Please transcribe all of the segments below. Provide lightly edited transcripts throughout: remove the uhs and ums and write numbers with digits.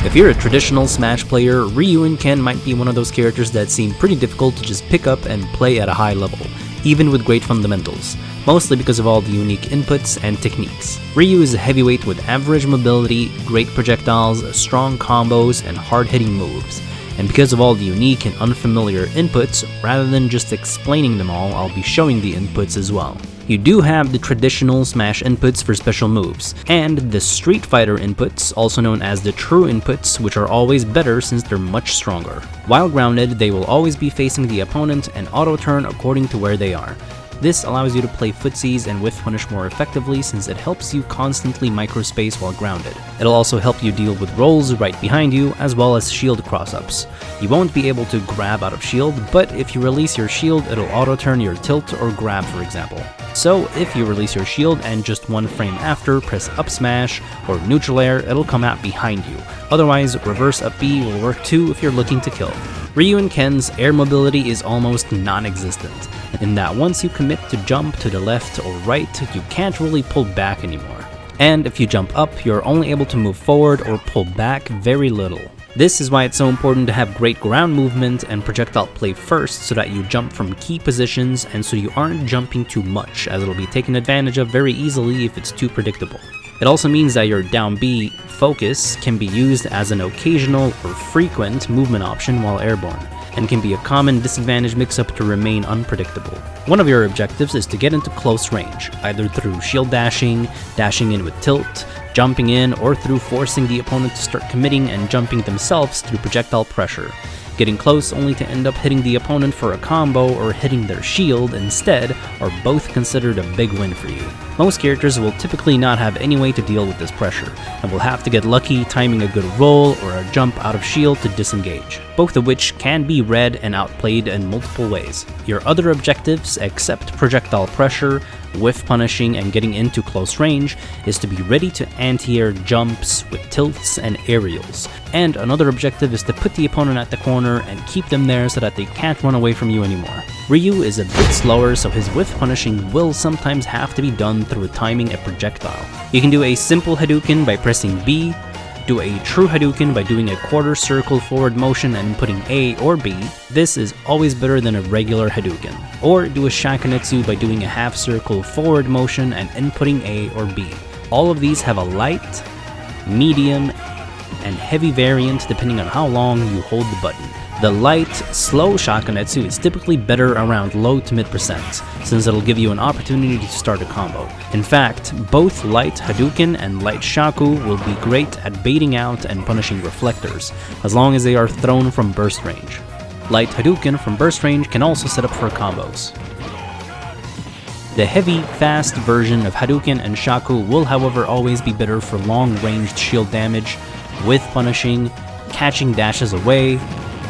If you're a traditional Smash player, Ryu and Ken might be one of those characters that seem pretty difficult to just pick up and play at a high level, even with great fundamentals, mostly because of all the unique inputs and techniques. Ryu is a heavyweight with average mobility, great projectiles, strong combos, and hard-hitting moves. And because of all the unique and unfamiliar inputs, rather than just explaining them all, I'll be showing the inputs as well. You do have the traditional Smash inputs for special moves, and the Street Fighter inputs, also known as the true inputs, which are always better since they're much stronger. While grounded, they will always be facing the opponent and auto-turn according to where they are. This allows you to play footsies and whiff punish more effectively since it helps you constantly microspace while grounded. It'll also help you deal with rolls right behind you, as well as shield cross-ups. You won't be able to grab out of shield, but if you release your shield, it'll auto-turn your tilt or grab, for example. So if you release your shield and just one frame after press up smash or neutral air, it'll come out behind you. Otherwise, reverse up B will work too if you're looking to kill. Ryu and Ken's air mobility is almost non-existent, in that once you commit to jump to the left or right, you can't really pull back anymore. And if you jump up, you're only able to move forward or pull back very little. This is why it's so important to have great ground movement and projectile play first so that you jump from key positions and so you aren't jumping too much, as it'll be taken advantage of very easily if it's too predictable. It also means that your down B focus can be used as an occasional or frequent movement option while airborne, and can be a common disadvantage mix-up to remain unpredictable. One of your objectives is to get into close range, either through shield dashing, dashing in with tilt, jumping in, or through forcing the opponent to start committing and jumping themselves through projectile pressure. Getting close only to end up hitting the opponent for a combo or hitting their shield instead are both considered a big win for you. Most characters will typically not have any way to deal with this pressure, and will have to get lucky timing a good roll or a jump out of shield to disengage, both of which can be read and outplayed in multiple ways. Your other objectives, except projectile pressure, whiff punishing, and getting into close range, is to be ready to anti-air jumps with tilts and aerials. And another objective is to put the opponent at the corner and keep them there so that they can't run away from you anymore. Ryu is a bit slower, so his whiff punishing will sometimes have to be done through timing a projectile. You can do a simple Hadoken by pressing B, do a true Hadoken by doing a quarter circle forward motion and inputting A or B. This is always better than a regular Hadoken. Or do a Shakunetsu by doing a half circle forward motion and inputting A or B. All of these have a light, medium, and heavy variant depending on how long you hold the button. The light, slow Shakunetsu is typically better around low to mid percent, since it'll give you an opportunity to start a combo. In fact, both light Hadoken and light Shaku will be great at baiting out and punishing reflectors, as long as they are thrown from burst range. Light Hadoken from burst range can also set up for combos. The heavy, fast version of Hadoken and Shaku will however always be better for long-ranged shield damage, with punishing, catching dashes away,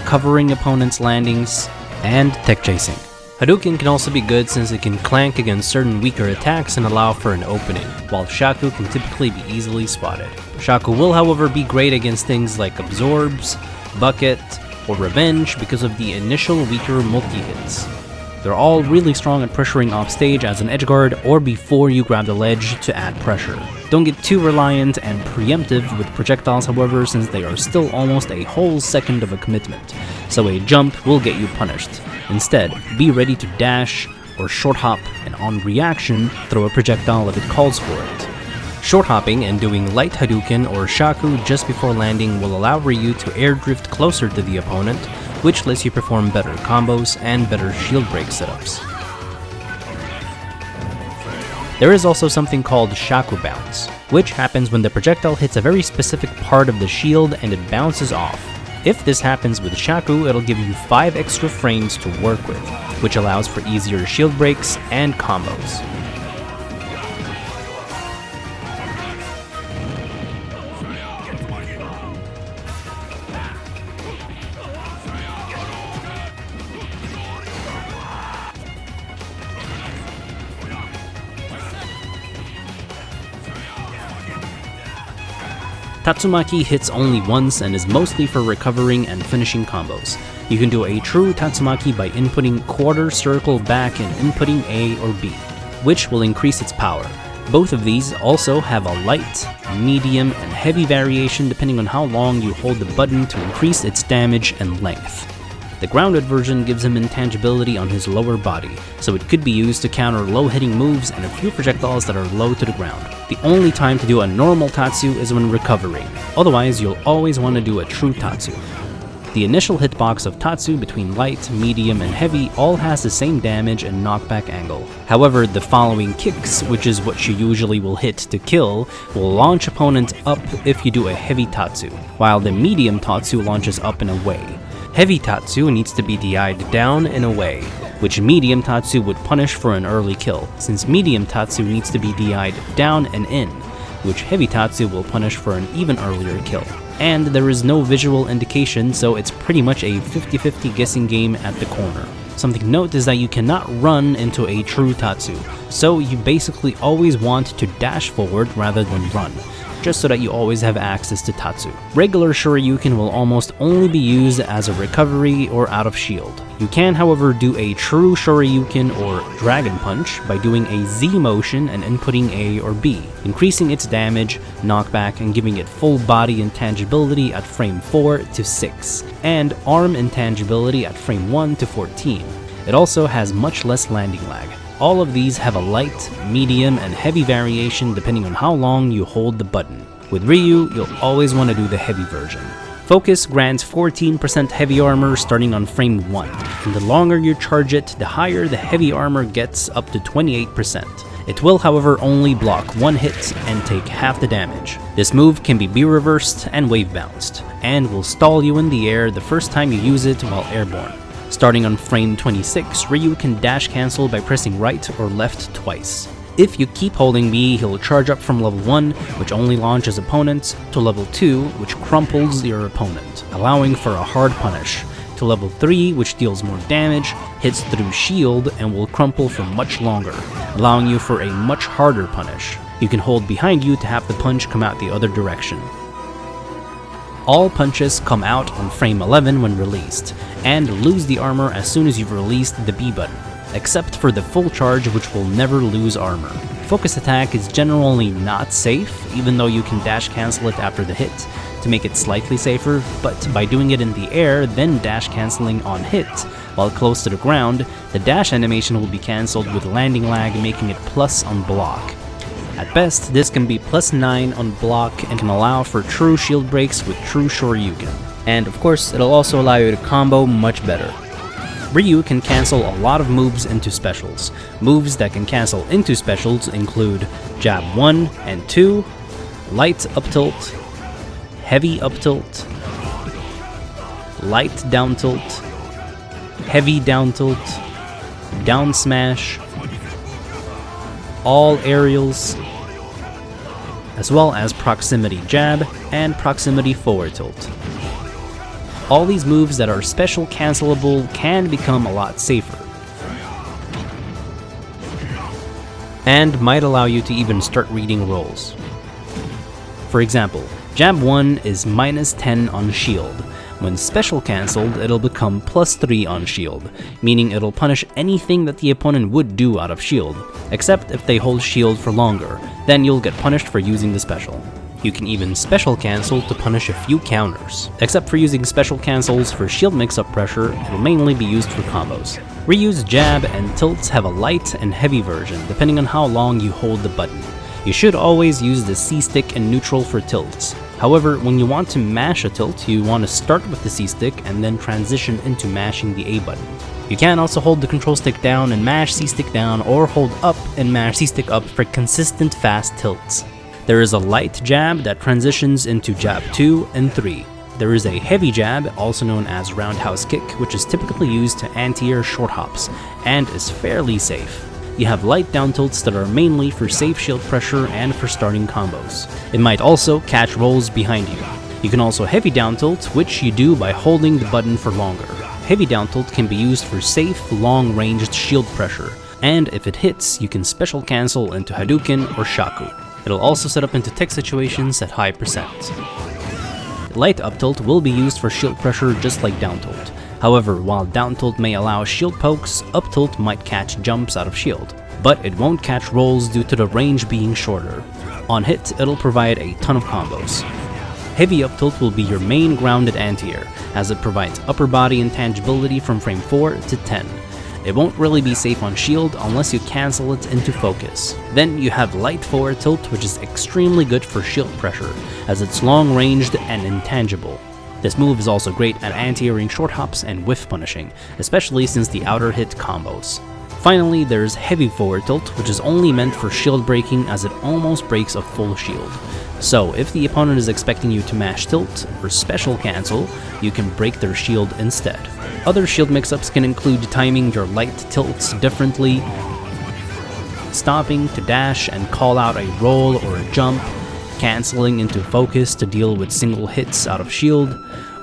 covering opponents' landings, and tech chasing. Hadoken can also be good since it can clank against certain weaker attacks and allow for an opening, while Shaku can typically be easily spotted. Shaku will however be great against things like Absorbs, Bucket, or Revenge because of the initial weaker multi-hits. They're all really strong at pressuring off stage as an edgeguard or before you grab the ledge to add pressure. Don't get too reliant and preemptive with projectiles however, since they are still almost a whole second of a commitment, so a jump will get you punished. Instead, be ready to dash or short hop and on reaction, throw a projectile if it calls for it. Short hopping and doing light Hadoken or Shaku just before landing will allow Ryu to air drift closer to the opponent, which lets you perform better combos and better shield break setups. There is also something called Shaku Bounce, which happens when the projectile hits a very specific part of the shield and it bounces off. If this happens with Shaku, it'll give you 5 extra frames to work with, which allows for easier shield breaks and combos. Tatsumaki hits only once and is mostly for recovering and finishing combos. You can do a true Tatsumaki by inputting quarter circle back and inputting A or B, which will increase its power. Both of these also have a light, medium, and heavy variation depending on how long you hold the button to increase its damage and length. The grounded version gives him intangibility on his lower body, so it could be used to counter low-hitting moves and a few projectiles that are low to the ground. The only time to do a normal Tatsu is when recovering, otherwise you'll always want to do a true Tatsu. The initial hitbox of Tatsu between light, medium, and heavy all has the same damage and knockback angle. However, the following kicks, which is what you usually will hit to kill, will launch opponents up if you do a heavy Tatsu, while the medium Tatsu launches up and away. Heavy Tatsu needs to be DI'd down and away, which medium Tatsu would punish for an early kill, since medium Tatsu needs to be DI'd down and in, which heavy Tatsu will punish for an even earlier kill. And there is no visual indication, so it's pretty much a 50-50 guessing game at the corner. Something to note is that you cannot run into a true Tatsu, so you basically always want to dash forward rather than run, just so that you always have access to Tatsu. Regular Shoryuken will almost only be used as a recovery or out of shield. You can, however, do a true Shoryuken or Dragon Punch by doing a Z motion and inputting A or B, increasing its damage, knockback, and giving it full body intangibility at frame 4 to 6, and arm intangibility at frame 1 to 14. It also has much less landing lag. All of these have a light, medium, and heavy variation depending on how long you hold the button. With Ryu, you'll always want to do the heavy version. Focus grants 14% heavy armor starting on frame 1, and the longer you charge it, the higher the heavy armor gets, up to 28%. It will, however, only block one hit and take half the damage. This move can be B-reversed and wave-bounced, and will stall you in the air the first time you use it while airborne. Starting on frame 26, Ryu can dash cancel by pressing right or left twice. If you keep holding B, he'll charge up from level 1, which only launches opponents, to level 2, which crumples your opponent, allowing for a hard punish, to level 3, which deals more damage, hits through shield, and will crumple for much longer, allowing you for a much harder punish. You can hold behind you to have the punch come out the other direction. All punches come out on frame 11 when released, and lose the armor as soon as you've released the B button, except for the full charge, which will never lose armor. Focus attack is generally not safe, even though you can dash cancel it after the hit to make it slightly safer, but by doing it in the air, then dash canceling on hit while close to the ground, the dash animation will be cancelled with landing lag, making it plus on block. At best, this can be +9 on block and can allow for true shield breaks with true Shoryuken. And of course, it'll also allow you to combo much better. Ryu can cancel a lot of moves into specials. Moves that can cancel into specials include Jab 1 and 2, Light Up Tilt, Heavy Up Tilt, Light Down Tilt, Heavy Down Tilt, Down Smash, all aerials, as well as Proximity Jab and Proximity Forward Tilt. All these moves that are special cancelable can become a lot safer, and might allow you to even start reading rolls. For example, Jab 1 is -10 on shield. When special cancelled, it'll become +3 on shield, meaning it'll punish anything that the opponent would do out of shield, except if they hold shield for longer, then you'll get punished for using the special. You can even special cancel to punish a few counters. Except for using special cancels for shield mix-up pressure, it'll mainly be used for combos. Ryu's jab and tilts have a light and heavy version, depending on how long you hold the button. You should always use the C-stick and neutral for tilts. However, when you want to mash a tilt, you want to start with the C-stick and then transition into mashing the A button. You can also hold the control stick down and mash C-stick down, or hold up and mash C-stick up for consistent fast tilts. There is a light jab that transitions into jab 2 and 3. There is a heavy jab, also known as roundhouse kick, which is typically used to anti-air short hops, and is fairly safe. You have light down tilts that are mainly for safe shield pressure and for starting combos. It might also catch rolls behind you. You can also heavy down tilt, which you do by holding the button for longer. Heavy down tilt can be used for safe, long-ranged shield pressure, and if it hits, you can special cancel into Hadoken or Shaku. It'll also set up into tech situations at high percent. Light up tilt will be used for shield pressure just like down tilt. However, while down tilt may allow shield pokes, up tilt might catch jumps out of shield. but it won't catch rolls due to the range being shorter. On hit, it'll provide a ton of combos. Heavy up tilt will be your main grounded anti-air, as it provides upper body intangibility from frame 4 to 10. It won't really be safe on shield unless you cancel it into focus. Then you have light forward tilt, which is extremely good for shield pressure, as it's long ranged and intangible. This move is also great at anti-airing short hops and whiff punishing, especially since the outer hit combos. Finally, there's heavy forward tilt, which is only meant for shield breaking as it almost breaks a full shield. So if the opponent is expecting you to mash tilt or special cancel, you can break their shield instead. Other shield mix-ups can include timing your light tilts differently, stopping to dash and call out a roll or a jump, canceling into focus to deal with single hits out of shield,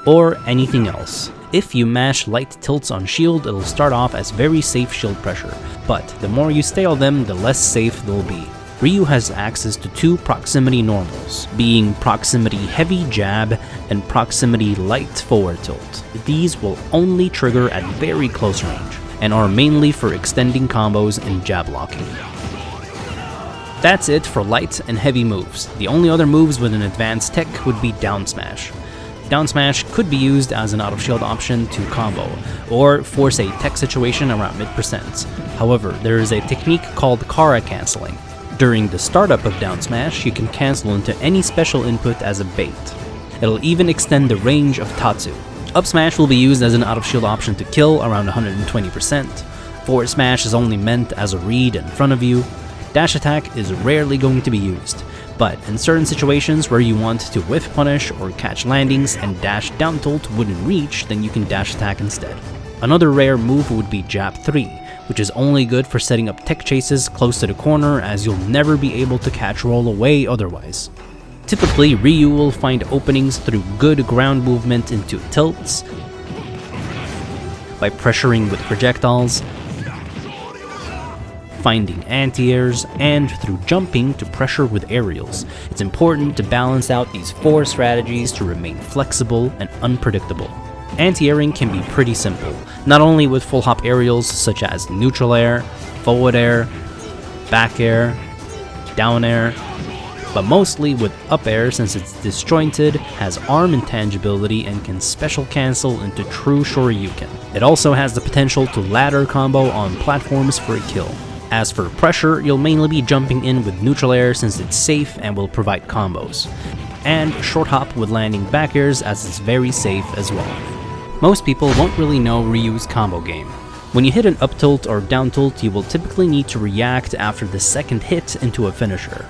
or anything else. If you mash light tilts on shield, it'll start off as very safe shield pressure, but the more you stale them, the less safe they'll be. Ryu has access to 2 proximity normals, being proximity heavy jab and proximity light forward tilt. These will only trigger at very close range, and are mainly for extending combos and jab locking. That's it for light and heavy moves. The only other moves with an advanced tech would be down smash. Down smash could be used as an out of shield option to combo, or force a tech situation around mid-percent. However, there is a technique called Kara canceling. During the startup of down smash, you can cancel into any special input as a bait. It'll even extend the range of Tatsu. Up smash will be used as an out of shield option to kill around 120%. Forward smash is only meant as a read in front of you. Dash attack is rarely going to be used, but in certain situations where you want to whiff punish or catch landings and dash down tilt wouldn't reach, then you can dash attack instead. Another rare move would be Jab 3, which is only good for setting up tech chases close to the corner, as you'll never be able to catch roll away otherwise. Typically, Ryu will find openings through good ground movement into tilts, by pressuring with projectiles, finding anti-airs, and through jumping to pressure with aerials. It's important to balance out these 4 strategies to remain flexible and unpredictable. Anti-airing can be pretty simple, not only with full hop aerials such as neutral air, forward air, back air, down air, but mostly with up air since it's disjointed, has arm intangibility, and can special cancel into true Shoryuken. It also has the potential to ladder combo on platforms for a kill. As for pressure, you'll mainly be jumping in with neutral air since it's safe and will provide combos, and short hop with landing back airs as it's very safe as well. Most people won't really know Ryu's combo game. When you hit an up tilt or down tilt, you will typically need to react after the second hit into a finisher.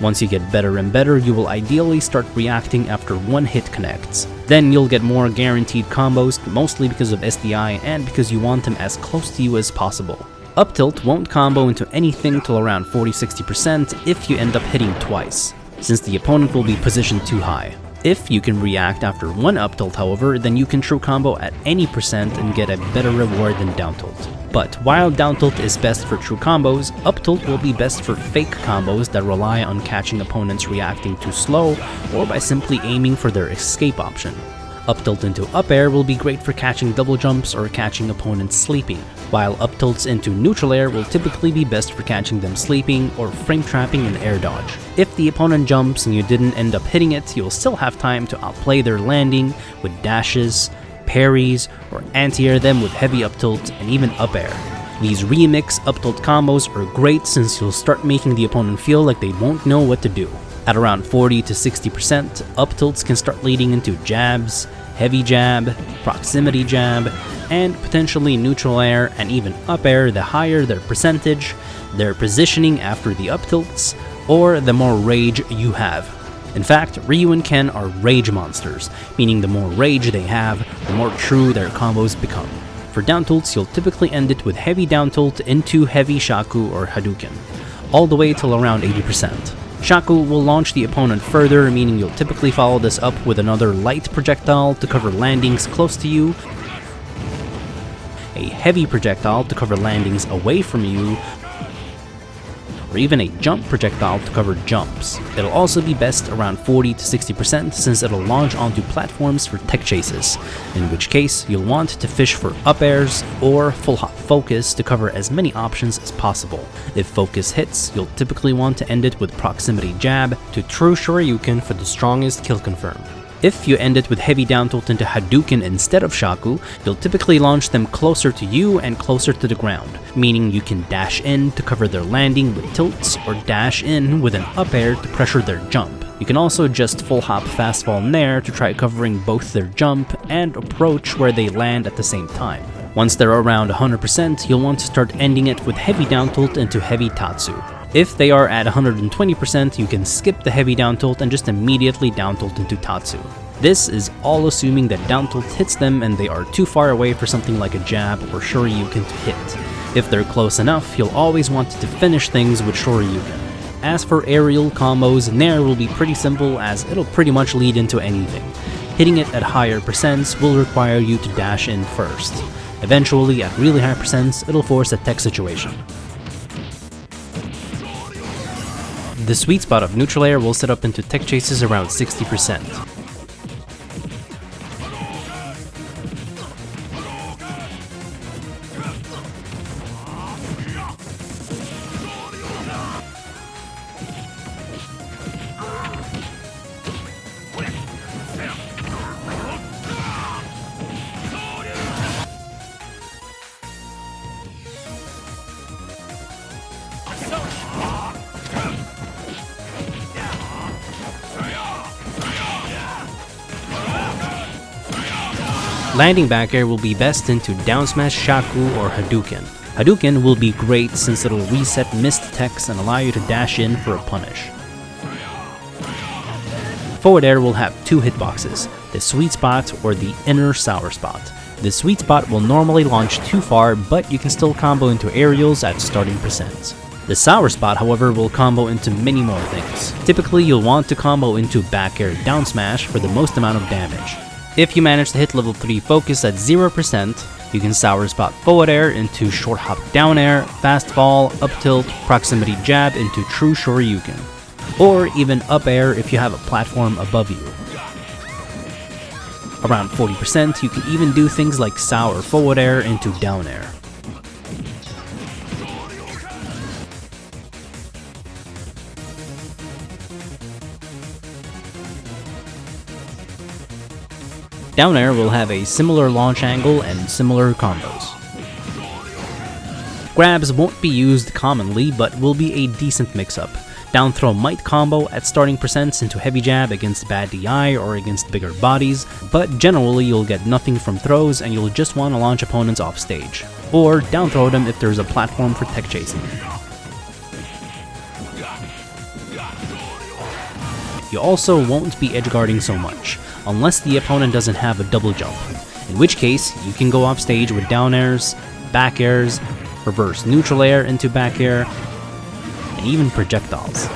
Once you get better and better, you will ideally start reacting after one hit connects. Then you'll get more guaranteed combos, mostly because of SDI and because you want them as close to you as possible. Up tilt won't combo into anything till around 40-60% if you end up hitting twice, since the opponent will be positioned too high. If you can react after one up tilt, however, then you can true combo at any percent and get a better reward than down tilt. But while down tilt is best for true combos, up tilt will be best for fake combos that rely on catching opponents reacting too slow or by simply aiming for their escape option. Up tilt into up air will be great for catching double jumps or catching opponents sleeping, while up tilts into neutral air will typically be best for catching them sleeping or frame trapping an air dodge. If the opponent jumps and you didn't end up hitting it, you'll still have time to outplay their landing with dashes, parries, or anti-air them with heavy up tilt and even up air. These remix up tilt combos are great since you'll start making the opponent feel like they won't know what to do. At around 40-60%, up tilts can start leading into jabs, heavy jab, proximity jab, and potentially neutral air and even up air the higher their percentage, their positioning after the up tilts, or the more rage you have. In fact, Ryu and Ken are rage monsters, meaning the more rage they have, the more true their combos become. For down tilts, you'll typically end it with heavy down tilt into heavy Shaku or Hadoken, all the way till around 80%. Shaku will launch the opponent further, meaning you'll typically follow this up with another light projectile to cover landings close to you, a heavy projectile to cover landings away from you, or or even a jump projectile to cover jumps. It'll also be best around 40 to 60% since it'll launch onto platforms for tech chases, in which case you'll want to fish for up airs or full hop focus to cover as many options as possible. If focus hits, you'll typically want to end it with proximity jab to true Shoryuken for the strongest kill confirm. If you end it with heavy down tilt into Hadoken instead of Shaku, you'll typically launch them closer to you and closer to the ground, meaning you can dash in to cover their landing with tilts or dash in with an up air to pressure their jump. You can also just full hop fast fall nair to try covering both their jump and approach where they land at the same time. Once they're around 100%, you'll want to start ending it with heavy down tilt into heavy Tatsu. If they are at 120%, you can skip the heavy down tilt and just immediately down tilt into Tatsu. This is all assuming that down tilt hits them and they are too far away for something like a jab or Shoryuken to hit. If they're close enough, you'll always want to finish things with Shoryuken. As for aerial combos, nair will be pretty simple as it'll pretty much lead into anything. Hitting it at higher percents will require you to dash in first. Eventually, at really high percents, it'll force a tech situation. The sweet spot of neutral air will set up into tech chases around 60%. Landing back air will be best into down smash, Shaku, or Hadoken. Hadoken will be great since it'll reset missed techs and allow you to dash in for a punish. Forward air will have two hitboxes, the sweet spot or the inner sour spot. The sweet spot will normally launch too far, but you can still combo into aerials at starting percents. The sour spot, however, will combo into many more things. Typically, you'll want to combo into back air down smash for the most amount of damage. If you manage to hit level 3 focus at 0%, you can sour spot forward air into short hop down air, fast fall, up tilt, proximity jab into true Shoryuken, or even up air if you have a platform above you. Around 40%, you can even do things like sour forward air into down air. Down air will have a similar launch angle and similar combos. Grabs won't be used commonly, but will be a decent mix-up. Down throw might combo at starting percents into heavy jab against bad DI or against bigger bodies, but generally you'll get nothing from throws and you'll just want to launch opponents off stage, or down throw them if there's a platform for tech chasing. You also won't be edgeguarding so much, unless the opponent doesn't have a double jump, in which case you can go off stage with down airs, back airs, reverse neutral air into back air, and even projectiles.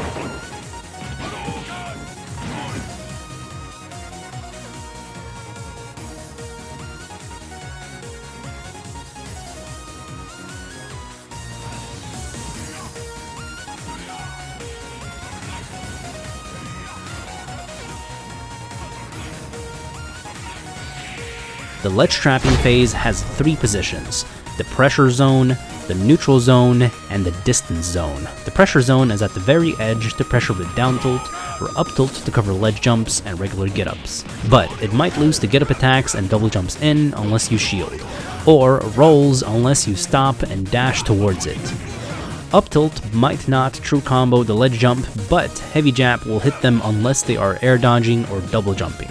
The ledge trapping phase has 3 positions: the pressure zone, the neutral zone, and the distance zone. The pressure zone is at the very edge to pressure with down tilt, or up tilt to cover ledge jumps and regular get-ups. But it might lose to get-up attacks and double jumps in unless you shield, or rolls unless you stop and dash towards it. Up tilt might not true combo the ledge jump, but heavy jab will hit them unless they are air dodging or double jumping.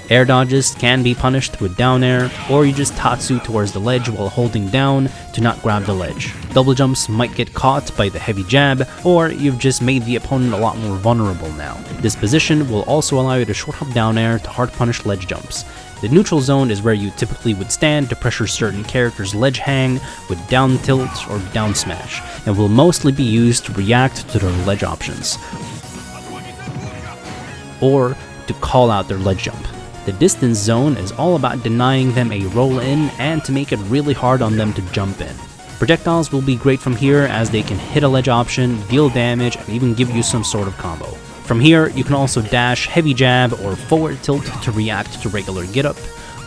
Air dodges can be punished with down air, or you just tatsu towards the ledge while holding down to not grab the ledge. Double jumps might get caught by the heavy jab, or you've just made the opponent a lot more vulnerable now. This position will also allow you to short hop down air to hard punish ledge jumps. The neutral zone is where you typically would stand to pressure certain characters' ledge hang with down tilt or down smash, and will mostly be used to react to their ledge options, or to call out their ledge jump. The distance zone is all about denying them a roll in and to make it really hard on them to jump in. Projectiles will be great from here as they can hit a ledge option, deal damage, and even give you some sort of combo. From here, you can also dash heavy jab or forward tilt to react to regular get up,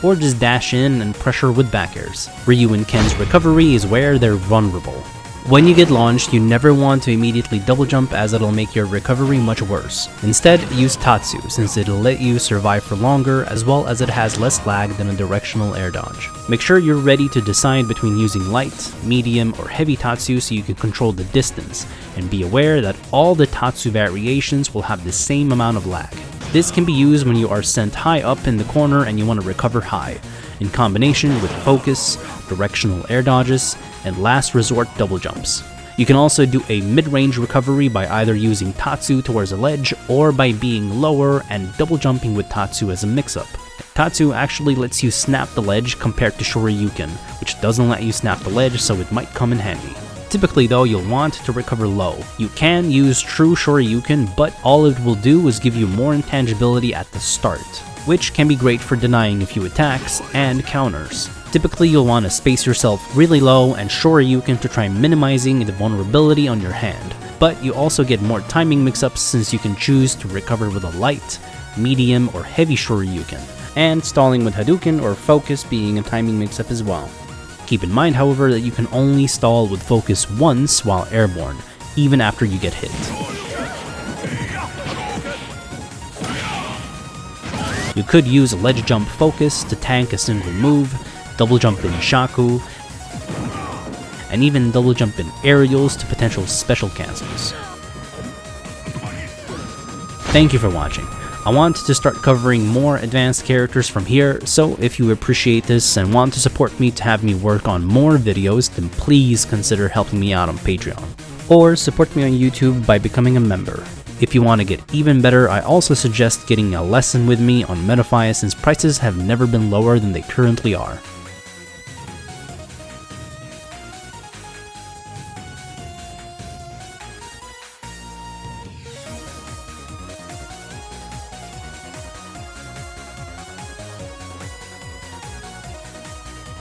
or just dash in and pressure with back airs. Ryu and Ken's recovery is where they're vulnerable. When you get launched, you never want to immediately double jump as it'll make your recovery much worse. Instead, use Tatsu since it'll let you survive for longer as well as it has less lag than a directional air dodge. Make sure you're ready to decide between using light, medium, or heavy Tatsu so you can control the distance, and be aware that all the Tatsu variations will have the same amount of lag. This can be used when you are sent high up in the corner and you want to recover high, in combination with focus, directional air dodges, and last resort double jumps. You can also do a mid-range recovery by either using Tatsu towards a ledge or by being lower and double jumping with Tatsu as a mix-up. Tatsu actually lets you snap the ledge compared to Shoryuken, which doesn't let you snap the ledge, so it might come in handy. Typically though, you'll want to recover low. You can use true Shoryuken, but all it will do is give you more intangibility at the start, which can be great for denying a few attacks and counters. Typically you'll want to space yourself really low and Shoryuken to try minimizing the vulnerability on your hand, but you also get more timing mix-ups since you can choose to recover with a light, medium, or heavy Shoryuken, and stalling with Hadoken or focus being a timing mix-up as well. Keep in mind, however, that you can only stall with focus once while airborne, even after you get hit. You could use a ledge jump focus to tank a single move, double jump in Shaku, and even double jump in aerials to potential special cancels. Thank you for watching. I want to start covering more advanced characters from here, so if you appreciate this and want to support me to have me work on more videos, then please consider helping me out on Patreon. Or support me on YouTube by becoming a member. If you want to get even better, I also suggest getting a lesson with me on Metafy since prices have never been lower than they currently are.